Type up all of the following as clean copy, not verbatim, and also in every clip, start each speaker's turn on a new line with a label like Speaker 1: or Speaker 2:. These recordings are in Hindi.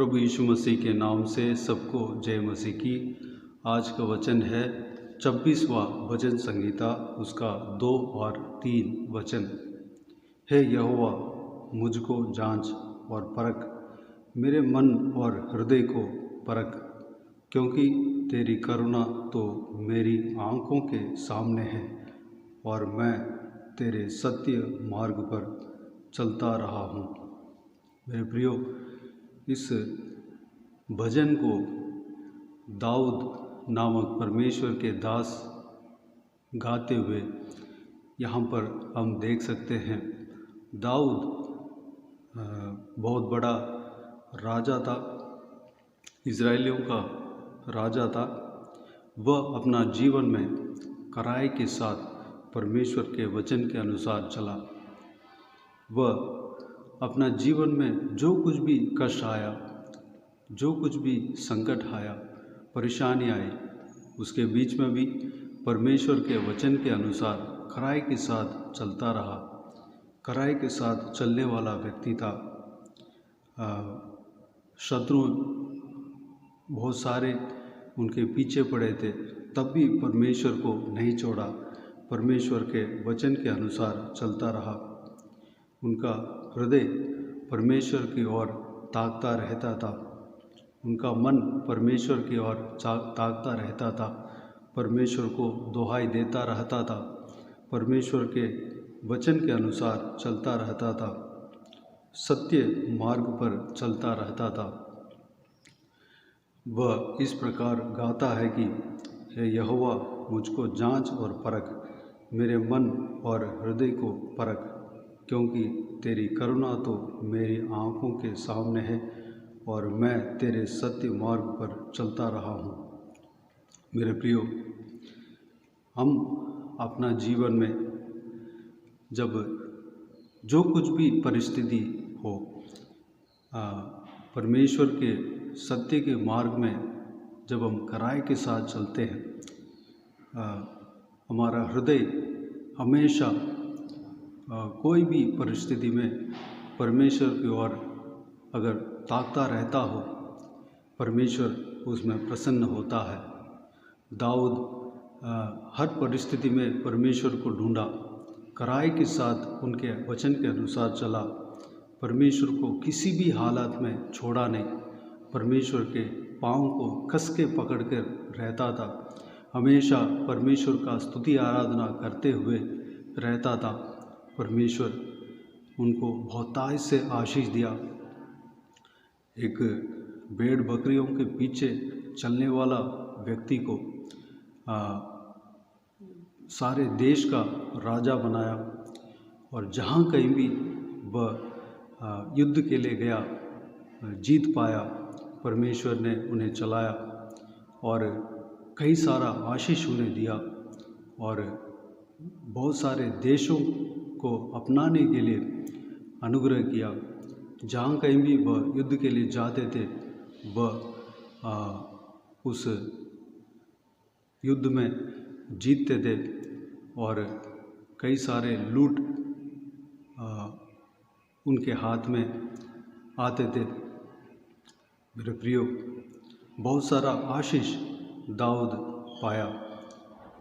Speaker 1: प्रभु यीशु मसीह के नाम से सबको जय मसीह की। आज का वचन है 26वां भजन संगीता, उसका 2 और 3 वचन। हे यहोवा, मुझको जांच और परख, मेरे मन और हृदय को परख, क्योंकि तेरी करुणा तो मेरी आँखों के सामने है और मैं तेरे सत्य मार्ग पर चलता रहा हूँ। मेरे प्रियो, इस भजन को दाऊद नामक परमेश्वर के दास गाते हुए यहाँ पर हम देख सकते हैं। दाऊद बहुत बड़ा राजा था, इज़राइलियों का राजा था। वह अपना जीवन में कड़ाई के साथ परमेश्वर के वचन के अनुसार चला। वह अपना जीवन में जो कुछ भी कष्ट आया, जो कुछ भी संकट आया, परेशानी आई, उसके बीच में भी परमेश्वर के वचन के अनुसार कड़ाई के साथ चलता रहा। कड़ाई के साथ चलने वाला व्यक्ति था। शत्रु बहुत सारे उनके पीछे पड़े थे, तब भी परमेश्वर को नहीं छोड़ा। परमेश्वर के वचन के अनुसार चलता रहा। उनका हृदय परमेश्वर की ओर ताकता रहता था। उनका मन परमेश्वर की ओर ताकता रहता था। परमेश्वर को दुहाई देता रहता था। परमेश्वर के वचन के अनुसार चलता रहता था। सत्य मार्ग पर चलता रहता था। वह इस प्रकार गाता है कि हे यहोवा, मुझको जांच और परख, मेरे मन और हृदय को परख, क्योंकि तेरी करुणा तो मेरी आँखों के सामने है और मैं तेरे सत्य मार्ग पर चलता रहा हूँ। मेरे प्रियो, हम अपना जीवन में जब जो कुछ भी परिस्थिति हो, परमेश्वर के सत्य के मार्ग में जब हम कड़ाई के साथ चलते हैं, हमारा हृदय हमेशा कोई भी परिस्थिति में परमेश्वर की ओर अगर ताकता रहता हो, परमेश्वर उसमें प्रसन्न होता है। दाऊद हर परिस्थिति में परमेश्वर को ढूंढा, कड़ाई के साथ उनके वचन के अनुसार चला, परमेश्वर को किसी भी हालत में छोड़ा नहीं, परमेश्वर के पाँव को कस के पकड़ कर रहता था, हमेशा परमेश्वर का स्तुति आराधना करते हुए रहता था। परमेश्वर उनको बहुतायत से आशीष दिया। एक भेड़ बकरियों के पीछे चलने वाला व्यक्ति को सारे देश का राजा बनाया, और जहाँ कहीं भी वह युद्ध के लिए गया, जीत पाया। परमेश्वर ने उन्हें चलाया और कई सारा आशीष उन्हें दिया और बहुत सारे देशों को अपनाने के लिए अनुग्रह किया। जहाँ कहीं भी वह युद्ध के लिए जाते थे, वह उस युद्ध में जीतते थे और कई सारे लूट उनके हाथ में आते थे। मेरे प्रियो, बहुत सारा आशीष दाऊद पाया।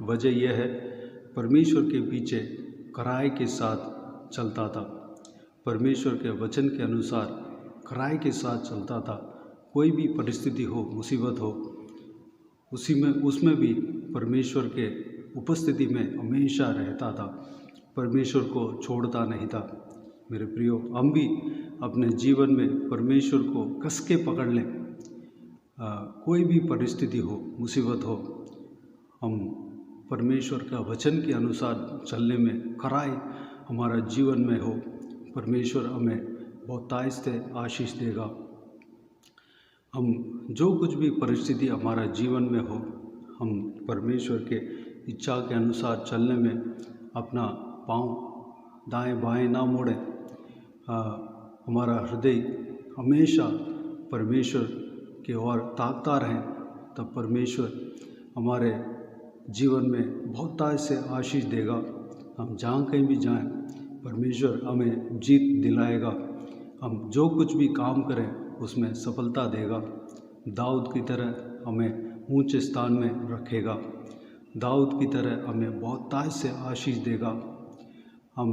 Speaker 1: वजह यह है, परमेश्वर के पीछे कड़ाई के साथ चलता था, परमेश्वर के वचन के अनुसार कड़ाई के साथ चलता था। कोई भी परिस्थिति हो, मुसीबत हो, उसमें भी परमेश्वर के उपस्थिति में हमेशा रहता था, परमेश्वर को छोड़ता नहीं था। मेरे प्रियो, हम भी अपने जीवन में परमेश्वर को कस के पकड़ लें। कोई भी परिस्थिति हो, मुसीबत हो, हम परमेश्वर का वचन के अनुसार चलने में कड़ाई हमारा जीवन में हो, परमेश्वर हमें बहुतायत से आशीष देगा। हम जो कुछ भी परिस्थिति हमारा जीवन में हो, हम परमेश्वर के इच्छा के अनुसार चलने में अपना पाँव दाएं बाएं ना मोड़ें। हमारा हृदय हमेशा परमेश्वर की ओर ताकता रहें, तब परमेश्वर हमारे जीवन में बहुतायत से आशीष देगा। हम जहाँ कहीं भी जाएं, परमेश्वर हमें जीत दिलाएगा। हम जो कुछ भी काम करें, उसमें सफलता देगा। दाऊद की तरह हमें ऊंचे स्थान में रखेगा। दाऊद की तरह हमें बहुतायत से आशीष देगा। हम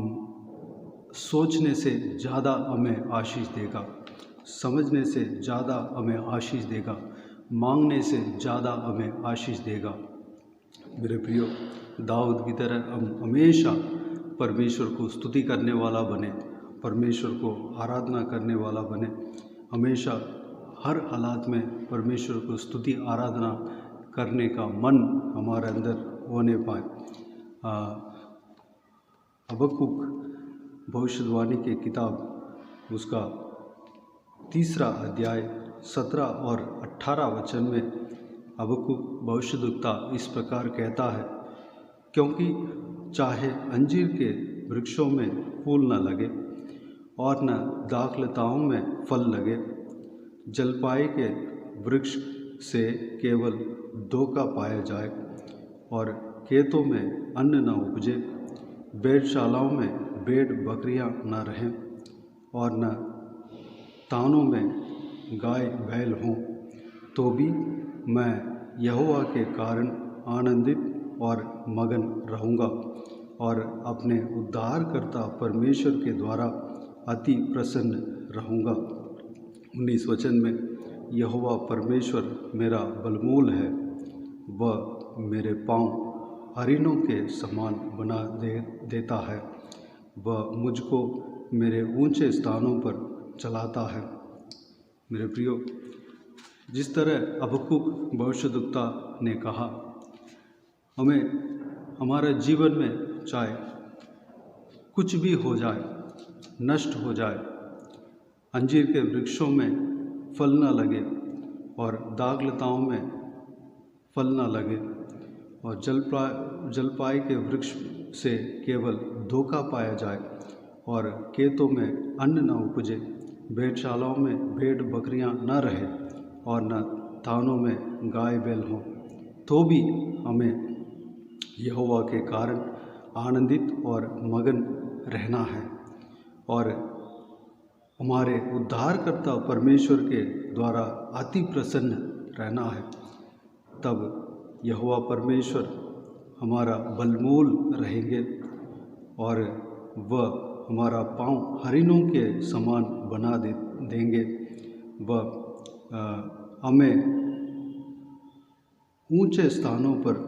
Speaker 1: सोचने से ज़्यादा हमें आशीष देगा, समझने से ज़्यादा हमें आशीष देगा, मांगने से ज़्यादा हमें आशीष देगा। मेरे प्रियो, दाऊद की तरह हम हमेशा परमेश्वर को स्तुति करने वाला बने, परमेश्वर को आराधना करने वाला बने, हमेशा हर हालात में परमेश्वर को स्तुति आराधना करने का मन हमारे अंदर होने पाए। हबक्कुक भविष्यवाणी की किताब उसका 3 अध्याय 17 और 18 वचन में हबक्कुक भविष्यद्वक्ता इस प्रकार कहता है, क्योंकि चाहे अंजीर के वृक्षों में फूल न लगे और न दाखलताओं में फल लगे, जलपाई के वृक्ष से केवल धोखा पाया जाए और खेतों में अन्न न उपजे, भेड़शालाओं में भेड़ बकरियां न रहें और न तानों में गाय बैल हों, तो भी मैं यहोवा के कारण आनंदित और मगन रहूँगा और अपने उद्धारकर्ता परमेश्वर के द्वारा अति प्रसन्न रहूँगा। 19 वचन में, यहोवा परमेश्वर मेरा बलमूल है, वह मेरे पाँव हरिणों के समान बना देता है, वह मुझको मेरे ऊंचे स्थानों पर चलाता है। मेरे प्रियो, जिस तरह हबक्कुक भविष्यद्वक्ता ने कहा, हमें हमारे जीवन में चाहे कुछ भी हो जाए, नष्ट हो जाए, अंजीर के वृक्षों में फल न लगे और दाखलताओं में फल न लगे और जलपाई के वृक्ष से केवल धोखा पाया जाए और खेतों में अन्न न उपजे, भेड़शालाओं में भेड़ बकरियां न रहे और न थानों में गाय बैल हों, तो भी हमें यहोवा के कारण आनंदित और मगन रहना है और हमारे उद्धारकर्ता परमेश्वर के द्वारा अति प्रसन्न रहना है। तब यहोवा परमेश्वर हमारा बलमूल रहेंगे और वह हमारा पाँव हरिणों के समान बना देंगे। वह हमें ऊंचे स्थानों पर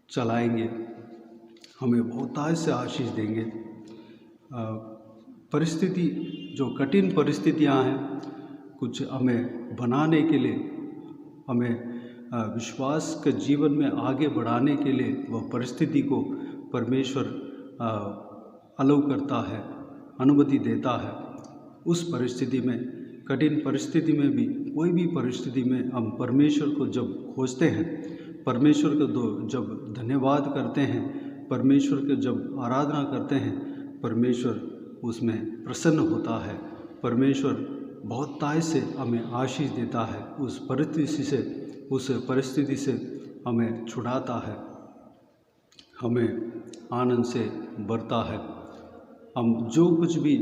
Speaker 1: चलाएंगे, हमें बहुतायत से आशीष देंगे। परिस्थिति जो कठिन परिस्थितियां हैं, कुछ हमें बनाने के लिए, हमें विश्वास के जीवन में आगे बढ़ाने के लिए वह परिस्थिति को परमेश्वर अलाउ करता है, अनुमति देता है। उस परिस्थिति में, कठिन परिस्थिति में भी, कोई भी परिस्थिति में हम परमेश्वर को जब खोजते हैं, परमेश्वर को जब धन्यवाद करते हैं, परमेश्वर के जब आराधना करते हैं, परमेश्वर उसमें प्रसन्न होता है। परमेश्वर बहुतायत से हमें आशीष देता है, उस परिस्थिति से हमें छुड़ाता है, हमें आनंद से भरता है। हम जो कुछ भी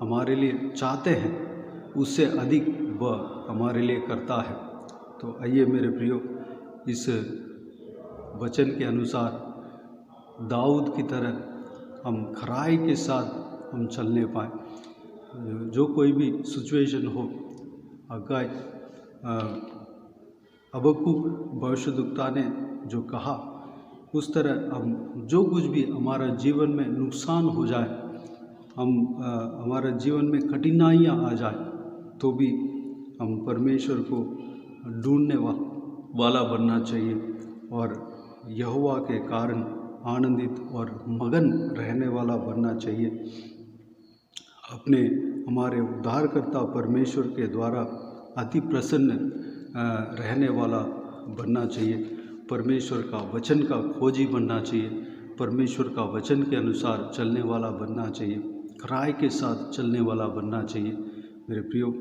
Speaker 1: हमारे लिए चाहते हैं, उससे अधिक वह हमारे लिए करता है। तो आइए मेरे प्रियो, इस वचन के अनुसार दाऊद की तरह हम खराई के साथ हम चलने पाए। जो कोई भी सिचुएशन हो, अगर हबक्कुक भविष्यद्वक्ता ने जो कहा, उस तरह हम जो कुछ भी हमारा जीवन में नुकसान हो जाए, हमारे जीवन में कठिनाइयाँ आ जाए, तो भी हम परमेश्वर को ढूंढने वाला बनना चाहिए और यहोवा के कारण आनंदित और मगन रहने वाला बनना चाहिए। हमारे उद्धारकर्ता परमेश्वर के द्वारा अति प्रसन्न रहने वाला बनना चाहिए। परमेश्वर का वचन का खोजी बनना चाहिए, परमेश्वर का वचन के अनुसार चलने वाला बनना चाहिए, खराई के साथ चलने वाला बनना चाहिए। मेरे प्रियो,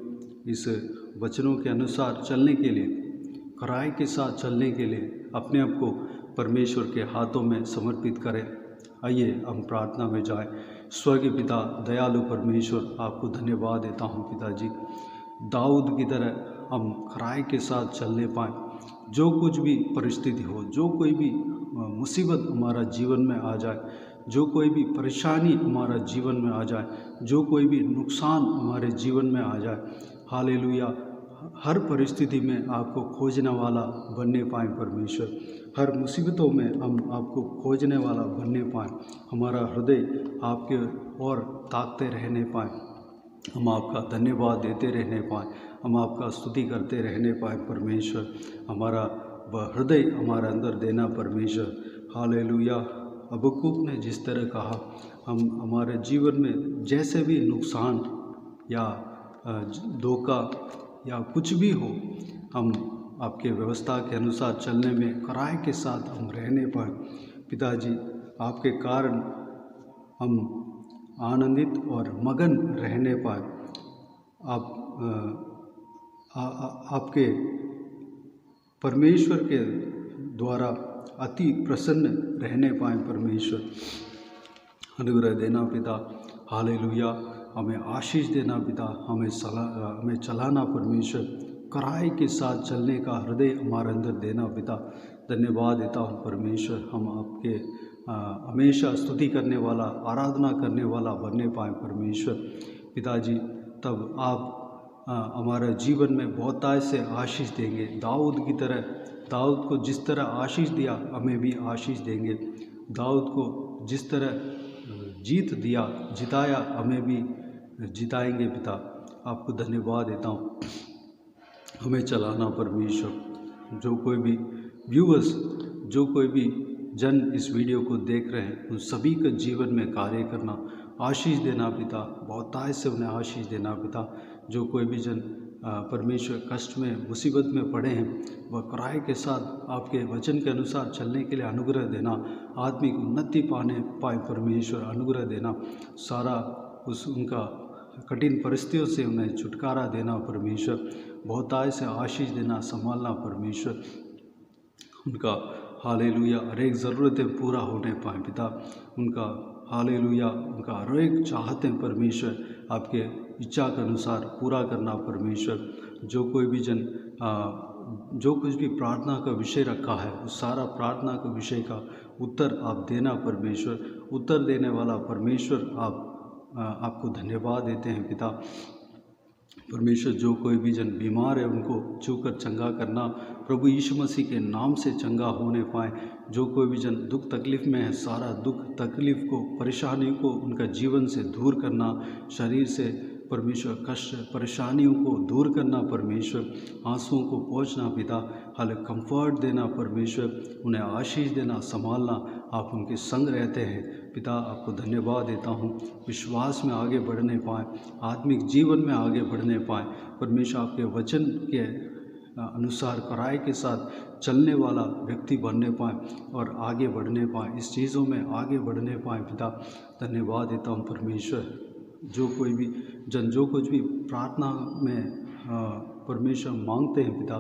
Speaker 1: इस वचनों के अनुसार चलने के लिए, खराई के साथ चलने के लिए अपने आप को परमेश्वर के हाथों में समर्पित करें। आइए हम प्रार्थना में जाएं। स्वर्गीय पिता दयालु परमेश्वर, आपको धन्यवाद देता हूँ पिताजी। दाऊद की तरह हम खराई के साथ चलने पाएँ। जो कुछ भी परिस्थिति हो, जो कोई भी मुसीबत हमारा जीवन में आ जाए, जो कोई भी परेशानी हमारा जीवन में आ जाए, जो कोई भी नुकसान हमारे जीवन में आ जाए, हालेलुया, हर परिस्थिति में आपको खोजने वाला बनने पाएँ परमेश्वर। हर मुसीबतों में हम आपको खोजने वाला बनने पाएँ। हमारा हृदय आपके ओर ताकते रहने पाएँ। हम आपका धन्यवाद देते रहने पाएँ। हम आपका स्तुति करते रहने पाएँ परमेश्वर। हमारा वह हृदय हमारे अंदर देना परमेश्वर। हालेलुया। हबक्कुक ने जिस तरह कहा, हम हमारे जीवन में जैसे भी नुकसान या धोखा या कुछ भी हो, हम आपके व्यवस्था के अनुसार चलने में कराए के साथ हम रहने पाएँ। पिताजी, आपके कारण हम आनंदित और मगन रहने पाएँ। आपके परमेश्वर के द्वारा अति प्रसन्न रहने पाएँ परमेश्वर। अनुग्रह देना पिता, हालेलुया। हमें आशीष देना पिता, हमें चलाना परमेश्वर। कराई के साथ चलने का हृदय हमारे अंदर देना पिता। धन्यवाद देता हूँ परमेश्वर। हम आपके हमेशा स्तुति करने वाला, आराधना करने वाला बनने पाएँ परमेश्वर। पिताजी, तब आप हमारे जीवन में बहुतायत से आशीष देंगे। दाऊद की तरह, दाऊद को जिस तरह आशीष दिया, हमें भी आशीष देंगे। दाऊद को जिस तरह जीत दिया, जिताया, हमें भी जिताएंगे पिता। आपको धन्यवाद देता हूँ। हमें चलाना परमेश्वर। जो कोई भी व्यूअर्स, जो कोई भी जन इस वीडियो को देख रहे हैं, उन सभी के जीवन में कार्य करना, आशीष देना पिता। बहुतायत से उन्हें आशीष देना पिता। जो कोई भी जन परमेश्वर कष्ट में, मुसीबत में पड़े हैं, वह कराए के साथ आपके वचन के अनुसार चलने के लिए अनुग्रह देना। आत्मिक उन्नति पाए परमेश्वर, अनुग्रह देना। सारा उनका कठिन परिस्थितियों से उन्हें छुटकारा देना परमेश्वर। बहुतायत से आशीष देना, संभालना परमेश्वर। उनका हालेलुया हर एक ज़रूरतें पूरा होने पाए पिता। उनका हालेलुया, उनका हर एक चाहतें परमेश्वर आपके इच्छा के अनुसार पूरा करना परमेश्वर। जो कोई भी जन जो कुछ भी प्रार्थना का विषय रखा है, उस सारा प्रार्थना के विषय का उत्तर आप देना परमेश्वर। उत्तर देने वाला परमेश्वर, आपको धन्यवाद देते हैं पिता। परमेश्वर, जो कोई भी जन बीमार है, उनको छूकर चंगा करना प्रभु यीशु मसीह के नाम से चंगा होने पाए। जो कोई भी जन दुख तकलीफ़ में है, सारा दुख तकलीफ़ को, परेशानियों को उनका जीवन से दूर करना। शरीर से परमेश्वर कष्ट परेशानियों को दूर करना परमेश्वर। आंसुओं को पोंछना पिता। हाल कंफर्ट देना परमेश्वर। उन्हें आशीष देना, संभालना। आप उनके संग रहते हैं पिता। आपको धन्यवाद देता हूँ। विश्वास में आगे बढ़ने पाएँ, आत्मिक जीवन में आगे बढ़ने पाएँ परमेश्वर। आपके वचन के अनुसार कराए के साथ चलने वाला व्यक्ति बनने पाएँ और आगे बढ़ने पाएँ, इस चीज़ों में आगे बढ़ने पाएँ पिता। धन्यवाद देता हूँ परमेश्वर। जो कोई भी जन जो कुछ भी प्रार्थना में परमेश्वर मांगते हैं पिता,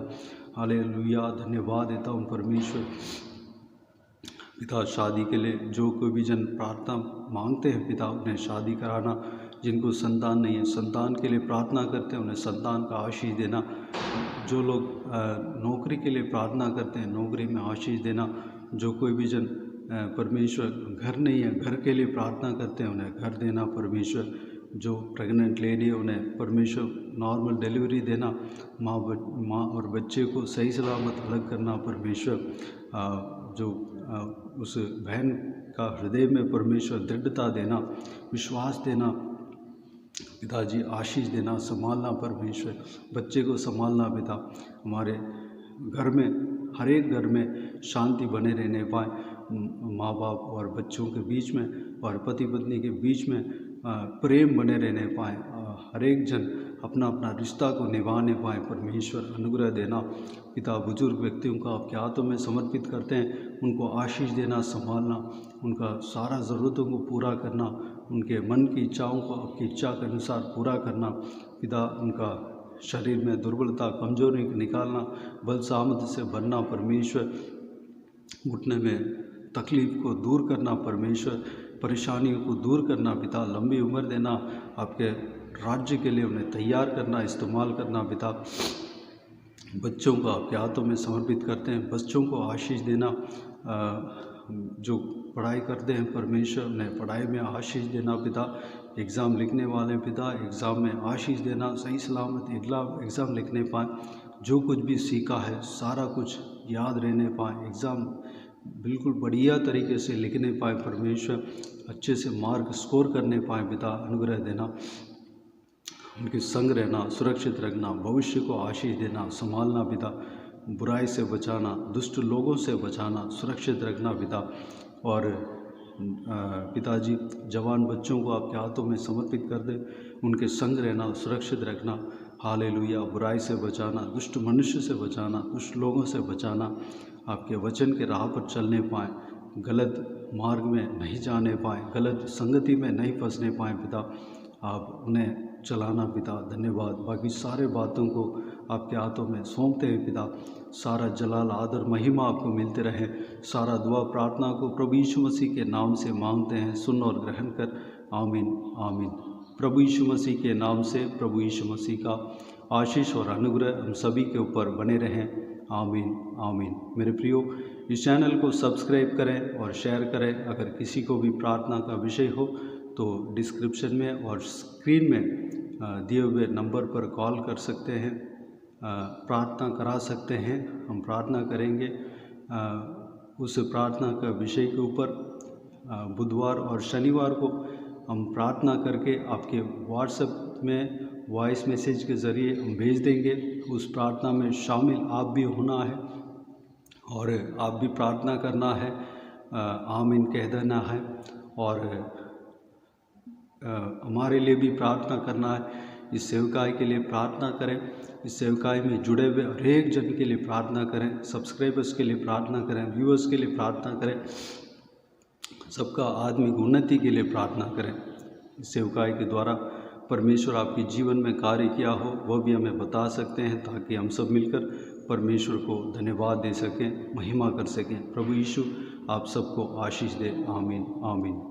Speaker 1: हालेलुया, धन्यवाद देता हूँ परमेश्वर। पिता, शादी के लिए जो कोई भी जन प्रार्थना मांगते हैं पिता, उन्हें शादी कराना। जिनको संतान नहीं है, संतान के लिए प्रार्थना करते हैं, उन्हें संतान का आशीष देना। जो लोग नौकरी के लिए प्रार्थना करते हैं, नौकरी में आशीष देना। जो कोई भी जन परमेश्वर घर नहीं है, घर के लिए प्रार्थना करते हैं, उन्हें घर देना परमेश्वर। जो प्रेग्नेंट लेडी है, उन्हें परमेश्वर नॉर्मल डिलीवरी देना। माँ और बच्चे को सही सलामत अलग करना परमेश्वर। जो उस बहन का हृदय में परमेश्वर दृढ़ता देना, विश्वास देना पिताजी। आशीष देना, संभालना परमेश्वर। बच्चे को संभालना पिता। हमारे घर में, हर एक घर में शांति बने रहने पाए। माँ बाप और बच्चों के बीच में और पति पत्नी के बीच में प्रेम बने रहने पाए। हर एक जन अपना अपना रिश्ता को निभाने पाए परमेश्वर। अनुग्रह देना पिता। बुजुर्ग व्यक्तियों को आपके हाथों में समर्पित करते हैं। उनको आशीष देना, संभालना, उनका सारा ज़रूरतों को पूरा करना, उनके मन की इच्छाओं को आपकी इच्छा के अनुसार पूरा करना पिता। उनका शरीर में दुर्बलता, कमजोरी निकालना, बल सामर्थ्य से भरना परमेश्वर। घुटने में तकलीफ़ को दूर करना परमेश्वर। परेशानियों को दूर करना पिता, लंबी उम्र देना, आपके राज्य के लिए उन्हें तैयार करना, इस्तेमाल करना पिता। बच्चों को आपके हाथों में समर्पित करते हैं, बच्चों को आशीष देना, जो पढ़ाई करते हैं परमेश्वर उन्हें पढ़ाई में आशीष देना पिता। एग्ज़ाम लिखने वाले पिता, एग्ज़ाम में आशीष देना, सही सलामत एग्ज़ाम लिखने पाएँ, जो कुछ भी सीखा है सारा कुछ याद रहने पाएँ, एग्ज़ाम बिल्कुल बढ़िया तरीके से लिखने पाएँ परमेश्वर, अच्छे से मार्क स्कोर करने पाएँ पिता, अनुग्रह देना, उनके संग रहना, सुरक्षित रखना, भविष्य को आशीष देना, संभालना पिता, बुराई से बचाना, दुष्ट लोगों से बचाना, सुरक्षित रखना पिता। और पिताजी जवान बच्चों को आपके हाथों में समर्पित कर दे, उनके संग रहना, सुरक्षित रखना, हालेलुया, बुराई से बचाना, दुष्ट मनुष्य से बचाना, दुष्ट लोगों से बचाना, आपके वचन के राह पर चलने पाएँ, गलत मार्ग में नहीं जाने पाएँ, गलत संगति में नहीं फंसने पाएँ पिता, आप उन्हें चलाना पिता। धन्यवाद, बाकी सारे बातों को आपके हाथों में सौंपते हैं पिता। सारा जलाल आदर महिमा आपको मिलते रहे। सारा दुआ प्रार्थना को प्रभु यीशु मसीह के नाम से मांगते हैं, सुन और ग्रहण कर, आमीन आमीन। प्रभु यीशु मसीह के नाम से प्रभु यीशु मसीह का आशीष और अनुग्रह हम सभी के ऊपर बने रहें, आमीन आमीन। मेरे प्रियो, इस चैनल को सब्सक्राइब करें और शेयर करें। अगर किसी को भी प्रार्थना का विषय हो तो डिस्क्रिप्शन में और स्क्रीन में दिए हुए नंबर पर कॉल कर सकते हैं, प्रार्थना करा सकते हैं, हम प्रार्थना करेंगे। उस प्रार्थना का विषय के ऊपर बुधवार और शनिवार को हम प्रार्थना करके आपके व्हाट्सएप में वॉइस मैसेज के ज़रिए हम भेज देंगे। उस प्रार्थना में शामिल आप भी होना है और आप भी प्रार्थना करना है, आमीन कह देना है और हमारे लिए भी प्रार्थना करना है। इस सेवकाई के लिए प्रार्थना करें, इस सेवकाई में जुड़े हुए हर एक जन के लिए प्रार्थना करें, सब्सक्राइबर्स के लिए प्रार्थना करें, व्यूअर्स के लिए प्रार्थना करें, सबका आत्मिक उन्नति के लिए प्रार्थना करें। इस सेवकाई के द्वारा परमेश्वर आपके जीवन में कार्य किया हो वह भी हमें बता सकते हैं, ताकि हम सब मिलकर परमेश्वर को धन्यवाद दे सकें, महिमा कर सकें। प्रभु यीशु आप सबको आशीष दे, आमीन आमीन।